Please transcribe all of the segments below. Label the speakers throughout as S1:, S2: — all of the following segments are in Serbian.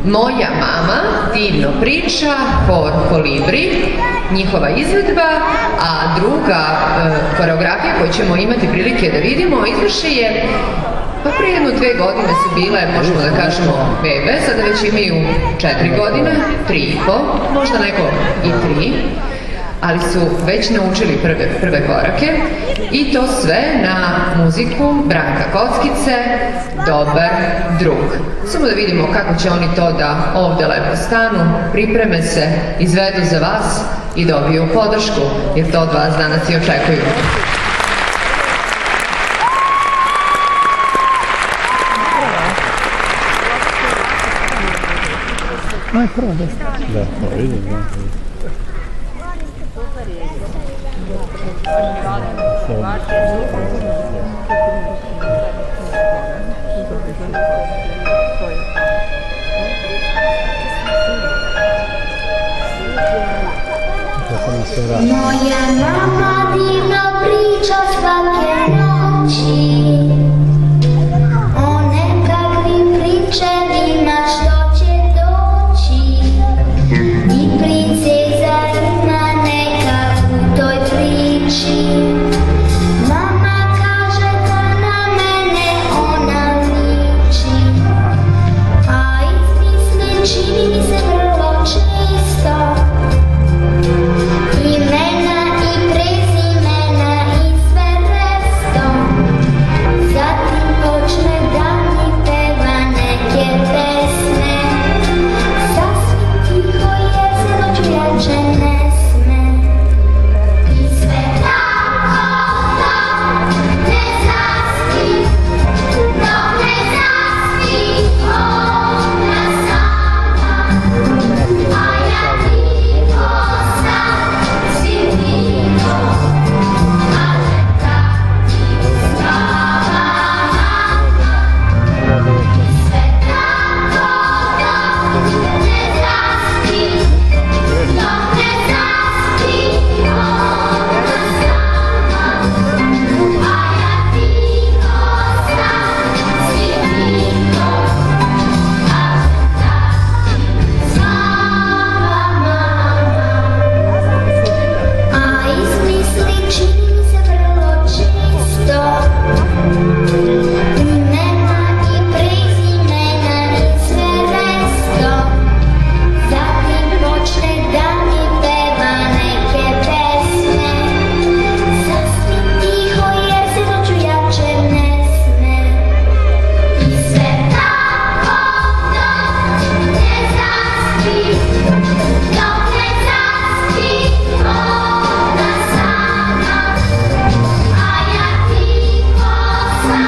S1: Moja mama divno priča, hor Kolibri, njihova izvedba, a druga koreografija koju ćemo imati prilike da vidimo izvrše je, pa prije 1-2 godine su bile, možemo da kažemo, bebe, sada već imaju 4 godine, 3,5, možda neko i 3, ali su već naučili prve korake i to sve na muziku Branka Kockice, Dobar drug. Samo da vidimo kako će oni to da ovde lepo stanu, pripreme se, izvedu za vas i dobiju podršku, jer to od vas danas i očekuju.
S2: Aj, prvo, da, vidim, da.
S3: Moja mama divno priča svake noći o nekakvim pričevima što će doći i princeza ima neka u toj priči. Mama kaže da na mene ona liči, a izmisli čini mi se vrlo čisto. Imena i prezimena i sve restom, zatim počne da mi peva neke pesme. Sasvim tiho jer se noć jače ne sme. I sve tako dok ne zaspi, dok ne zaspi ona sama, a ja tiho sam.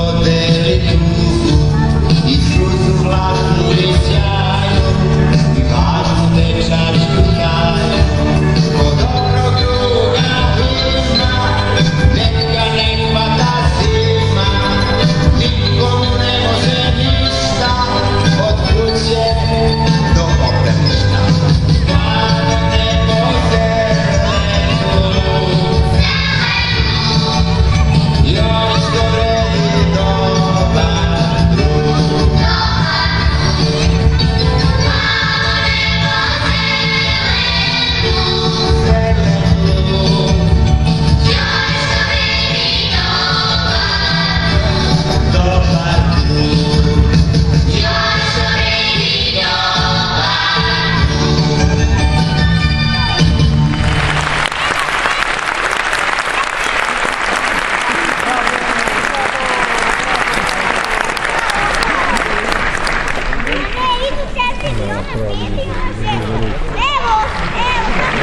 S4: podeli tugu i suzu hladnu i sjaju i važnu dečačku tajnu. Ko dobrog druga ima, neka ne hvata zima, nikomu ne može ništa, od kuće do obdaništa. Malo nebo zelenu, još gore i dobar drug.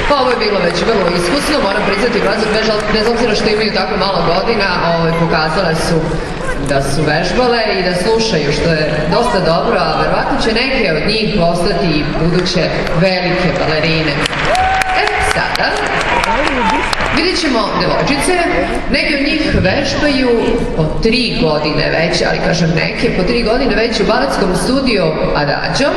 S1: Pa ovo je bilo već vrlo iskusno, moram priznati, bez obzira što imaju tako malo godina, pokazale su da su vežbale i da slušaju, što je dosta dobro, a verovatno će neke od njih postati i buduće velike balerine. Sada vidjet ćemo devojčice, neke od njih vežbaju po 3 godine već, ali kažem neke, po 3 godine već u baletskom studiju Adagio.